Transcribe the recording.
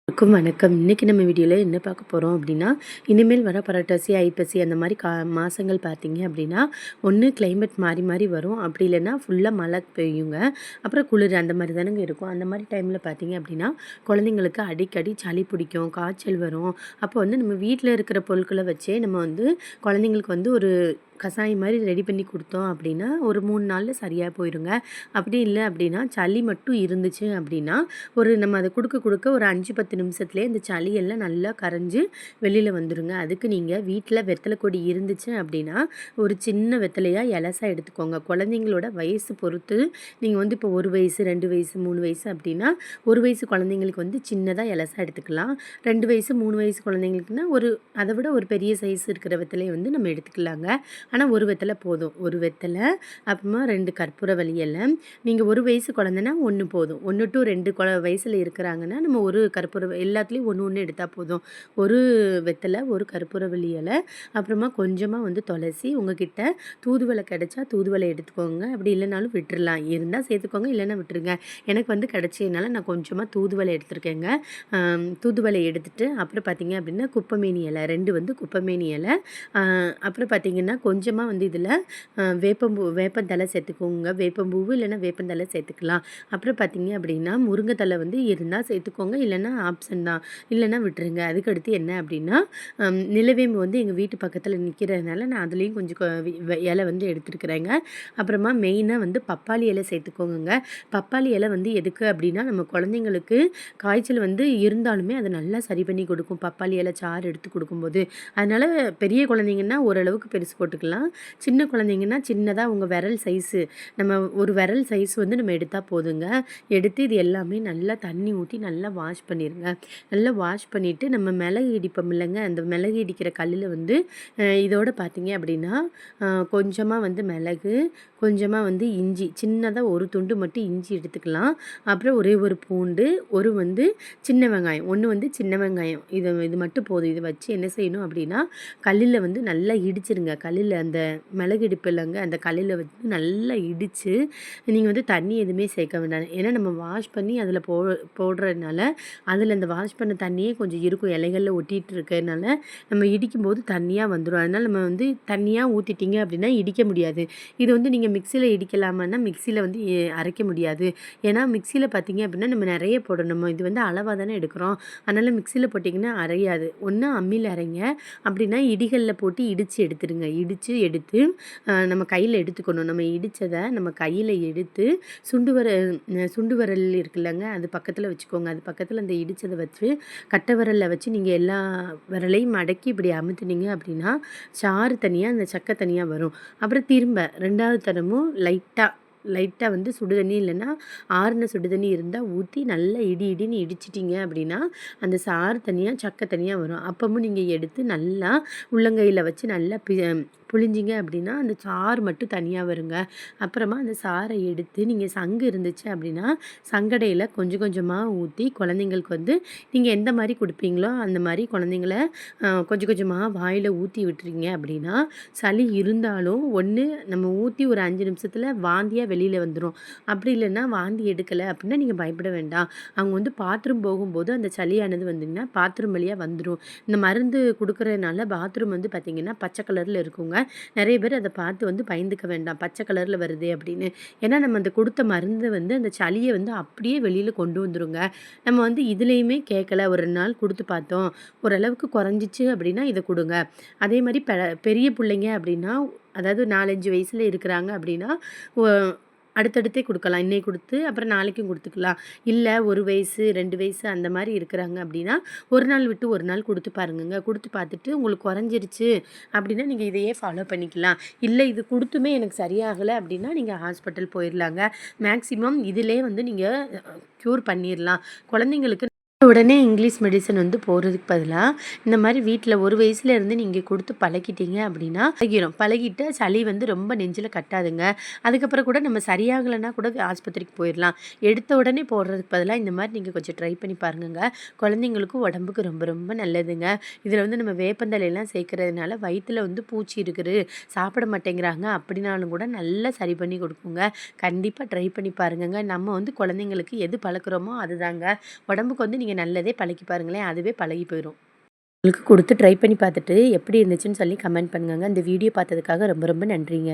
வணக்கம். இன்னைக்கு நம்ம வீடியோல என்ன பார்க்க போறோம் அப்படின்னா, இனிமேல் வர புரட்டாசி, ஐப்பசி அந்த மாரி மாசங்கள் பார்த்தீங்க அப்படின்னா, ஒண்ணு கிளைமேட் மாறி மாறி வரும். அப்படி இல்லைன்னா ஃபுல்லா மழை பெய்யுங்க. அப்புறம் குளிர் அந்த மாரி தானங்க இருக்கும். அந்த மாரி டைம்ல பார்த்தீங்க அப்படின்னா, குழந்தைங்களுக்கு அடிக்கடி சளி பிடிக்கும், காய்ச்சல் வரும். அப்போ வந்து நம்ம வீட்ல இருக்கிற பொருட்கள வச்சே நம்ம வந்து குழந்தைங்களுக்கு வந்து ஒரு கசாயம் மாரி ரெடி பண்ணி குடுத்தோம் அப்படின்னா, ஒரு 3 நாள்ல சரியா போயிருங்க. அப்படி இல்ல அப்படின்னா, சளி மட்டும் இருந்துச்சு அப்படின்னா, நம்ம அத குடுக்க குடுக்க ஒரு 5, 10 நிமிஷத்துலயே இந்த சளி எல்லாம் நல்லா கரைஞ்சு வெளியில வந்துருங்க. அதுக்கு நீங்க வீட்ல வெத்தல கொடி இருந்துச்சு அப்படின்னா, ஒரு சின்ன வெத்தலையா எலசா எடுத்துக்கோங்க. குழந்தைங்களோட வயசு பொறுத்து நீங்க வந்து இப்போ 1 வயசு, 2 வயசு, 3 வயசு அப்படின்னா, 1 வயசு குழந்தைங்களுக்கு வந்து சின்னதா எலசா எடுத்துக்கலாம். 2 வயசு, 3 வயசு குழந்தைங்களுக்குன்னா, அத விட ஒரு பெரிய சைஸ் இருக்கிற வெத்தலைய வந்து நம்ம எடுத்துக்கலாங்க. ஆனா, 1 வெத்தல போதும். 1 வெத்தல, அப்புறமா 2 கற்பூரவள்ளி இல. நீங்க 1 வயசு குழந்தைன்னா 1 போதும். 1 டூ 2 வயசுல இருக்கிறாங்கன்னா, நம்ம 1 எல்லாத்துலயும் 1 1 எடுத்தா போதும். 1 வெத்தல, 1 கற்பூரவள்ளி இல, அப்புறமா கொஞ்சமா வந்து துளசி. உங்ககிட்ட தூதுவளை கிடைச்சா தூதுவளை எடுத்துக்கோங்க. அப்படி இல்லைனாலும் விட்டுறலாம். இருந்தா சேர்த்துக்கோங்க, இல்லைன்னா விட்டுருங்க. எனக்கு வந்து கிடைச்சதுனால நான் கொஞ்சமா தூதுவளை எடுத்துருக்கேங்க. தூதுவளை எடுத்துட்டு, அப்புறம் பார்த்தீங்க அப்படின்னா, குப்பைமேனி இல 2 வந்து குப்பைமேனி இல. அ அப்புறம் பார்த்தீங்கன்னா, கொஞ்சமா வந்து இதில வேப்பந்தழை சேர்த்துக்கோங்க. வேப்பம்பூவு இல்லைன்னா வேப்பந்தழை சேர்த்துக்கலாம். அப்புறம் பார்த்தீங்க அப்படின்னா, முருங்கை வந்து இருந்தா சேர்த்துக்கோங்க. இல்லைன்னா ஆப்ஷன் தான். இல்லைன்னா விட்டுருங்க. அதுக்கடுத்து என்ன அப்படின்னா, நிலவேம்பு வந்து எங்க வீட்டு பக்கத்தில நிற்கிறதுனால நான் அதுலேயும் கொஞ்சம் இலை வந்து எடுத்துருக்கிறேங்க. அப்புறமா மெயினா வந்து பப்பாளி இலை சேர்த்துக்கோங்கங்க. பப்பாளி இலை வந்து எதுக்கு அப்படின்னா, நம்ம குழந்தைங்களுக்கு காய்ச்சல் வந்து இருந்தாலுமே அதை நல்லா சரி பண்ணி கொடுக்கும். பப்பாளி இலை சாறு எடுத்து கொடுக்கும்போது. அதனால பெரிய குழந்தைங்கன்னா ஓரளவுக்கு பெருசு போட்டுக்கலாம். சின்ன குழந்தைங்கன்னா சின்னதா உங்க விரல் சைஸு நம்ம ஒரு விரல் சைஸ் வந்து நம்ம எடுத்தா போதுங்க. எடுத்து இது எல்லாமே நல்லா தண்ணி ஊத்தி நல்லா வாஷ் பண்ணிருங்க. நல்லா வாஷ் பண்ணிட்டு நம்ம மிளகு இடிப்போம் இல்லைங்க, அந்த மிளகு இடிக்கிற கல்லுல வந்து இதோட பார்த்தீங்க அப்படின்னா, கொஞ்சமா வந்து மிளகு, கொஞ்சமா வந்து இஞ்சி, சின்னதா ஒரு துண்டு மட்டும் இஞ்சி எடுத்துக்கலாம். அப்புறம் ஒரே ஒரு பூண்டு, ஒரு வந்து சின்ன வெங்காயம், 1 வந்து சின்ன வெங்காயம். இது மட்டும் போதும். இத வச்சு என்ன செய்யணும் அப்படின்னா, கல்லுல வந்து நல்லா இடிச்சிருங்க. கல்லுல அந்த மிளகு இடிப்பில்லங்க, அந்த கல்லுல வந்து நல்லா இடிச்சு, நீங்க வந்து தண்ணி எதுவுமே சேர்க்க வேண்டாம். ஏன்னா நம்ம வாஷ் பண்ணி அதில போடுறதுனால, அதில அந்த வாஷ் பண்ண தண்ணியே கொஞ்சம் இருக்கும். இலைகள்ல ஒட்டிட்டு இருக்கறனால, நம்ம இடிக்கும்போது தண்ணியா வந்துரும். அதனால நம்ம வந்து தண்ணியா ஊத்திட்டீங்க அப்படின்னா இடிக்க முடியாது. இது வந்து நீங்க மிக்ஸியில இடிக்கலாமான்னா, மிக்ஸியில வந்து அரைக்க முடியாது. ஏன்னா மிக்ஸியில பார்த்தீங்க அப்படின்னா, நம்ம நெறைய போடணும். இது வந்து அளவா தானே எடுக்கிறோம். அதனால மிக்ஸியில போட்டிங்கன்னா அரையாது. ஒண்ணு அம்மில அரைங்க. அப்படின்னா இடிகல்ல போட்டு இடிச்சு எடுத்துடுங்க. இடிச்சு எடுத்து நம்ம கையில எடுத்துக்கணும். நம்ம இடிச்சத நம்ம கையில எடுத்து சுண்டு விரல் இருக்குல்லங்க, அது பக்கத்துல வச்சுக்கோங்க. அது பக்கத்துல அந்த இடிச்சத வச்சு, கட்டை விரல்ல வச்சு நீங்க எல்லா விரலையும் மடக்கி இப்படி அமுத்துனீங்க அப்படின்னா, சாறு தனியா, அந்த சக்கை தனியா வரும். அப்புறம் திரும்ப 2வது தரமும் லைட்டா லைட்டா வந்து சுடு தண்ணி இல்லைன்னா, ஆறுன சுடு தண்ணி இருந்தா ஊத்தி நல்லா இடின்னு இடிச்சிட்டீங்க அப்படின்னா, அந்த சாறு தனியா, சக்கை தனியா வரும். அப்பமும் நீங்க எடுத்து நல்லா உள்ளங்கையில வச்சு நல்லா புழிஞ்சிங்க அப்படின்னா, அந்த சாறு மட்டும் தனியா வருங்க. அப்புறமா அந்த சாற எடுத்து நீங்க சங்கு இருந்துச்சு அப்படின்னா, சங்கடையில கொஞ்சம் கொஞ்சமா ஊத்தி குழந்தைங்களுக்கு வந்து நீங்க எந்த மாரி குடுப்பீங்களோ, அந்த மாரி குழந்தைங்கள கொஞ்சம் கொஞ்சமா வாயில ஊத்தி விட்டுறீங்க அப்படின்னா, சளி இருந்தாலும் ஒண்ணு நம்ம ஊத்தி ஒரு 5 நிமிஷத்துல வாந்தியா வெளியில வந்துரும். அப்படி இல்லன்னா வாந்தி எடுக்கல அப்படின்னா, நீங்க பயப்பட வேண்டாம். அவங்க வந்து பாத்ரூம் போகும்போது அந்த சளியானது வந்தீங்கன்னா, பாத்ரூம் வழியா வந்துரும். இந்த மருந்து குடுக்குறதுனால பாத்ரூம் வந்து பார்த்தீங்கன்னா, பச்சை கலர்ல இருக்குங்க. நெறைய பேர் அத பார்த்து வந்து பயந்துக்க வேண்டாம். பச்சை கலர்ல வருதே அப்படின்னு. ஏன்னா நம்ம அந்த குடுத்த மருந்து வந்து அந்த சளிய வந்து அப்படியே வெளியில கொண்டு வந்துருங்க. நம்ம வந்து இதுலயுமே கேட்கல. ஒரு 2 நாள் குடுத்து பார்த்தோம். ஓரளவுக்கு குறைஞ்சிச்சு அப்படின்னா இத குடுங்க. அதே மாரி பெரிய புள்ளைங்க அப்படின்னா, அதாவது 4, 5 வயசுல இருக்கிறாங்க அப்படின்னா, ஒ அடுத்தடுத்தே குடுக்கலாம். இன்னைக்கு குடுத்து அப்புறம் நாளைக்கும் குடுத்துக்கலாம். இல்ல 1 வயசு, 2 வயசு அந்த மாரி இருக்கிறாங்க அப்படின்னா, 1 நாள் விட்டு 1 நாள் குடுத்து பாருங்கங்க. குடுத்து பார்த்துட்டு உங்களுக்கு குறைஞ்சிருச்சு அப்படின்னா, நீங்க இதையே ஃபாலோ பண்ணிக்கலாம். இல்ல இது குடுத்துமே எனக்கு சரியாகல அப்படின்னா, நீங்க ஹாஸ்பிட்டல் போயிரலாங்க. மேக்ஸிமம் இதிலயே வந்து நீங்க க்யூர் பண்ணிரலாம். குழந்தைங்களுக்கு உடனே இங்கிலீஷ் மெடிசன் வந்து போறதுக்கு பதிலா, இந்த மாரி வீட்ல 1 வயசுல இருந்து நீங்க குடுத்து பழக்கிட்டீங்க அப்படின்னா, பழகிரும். பழகிட்டு சளி வந்து ரொம்ப நெஞ்சில கட்டாதுங்க. அதுக்கப்புறம் கூட நம்ம சரியாகலன்னா கூட ஆஸ்பத்திரிக்கு போயிரலாம். எடுத்த உடனே போடுறதுக்கு பதிலா இந்த மாரி நீங்க கொஞ்சம் ட்ரை பண்ணி பாருங்கங்க. குழந்தைங்களுக்கும் உடம்புக்கு ரொம்ப ரொம்ப நல்லதுங்க. இதில வந்து நம்ம வேப்பந்தழைலாம் சேர்க்கிறதுனால வயித்துல வந்து பூச்சி இருக்குது, சாப்பிட மாட்டேங்கிறாங்க அப்படின்னாலும் கூட நல்லா சரி பண்ணி கொடுக்குங்க. கண்டிப்பா ட்ரை பண்ணி பாருங்கங்க. நம்ம வந்து குழந்தைங்களுக்கு எது பழக்குறோமோ அதுதாங்க. உடம்புக்கு வந்து நீங்க நீங்கள் நல்லதே பழக்கி பாருங்களேன், அதுவே பழகி போயிடும். உங்களுக்கு கொடுத்து ட்ரை பண்ணி பார்த்துட்டு எப்படி இருந்துச்சுன்னு சொல்லி கமெண்ட் பண்ணுங்கங்க. இந்த வீடியோ பார்த்ததுக்காக ரொம்ப ரொம்ப நன்றிங்க.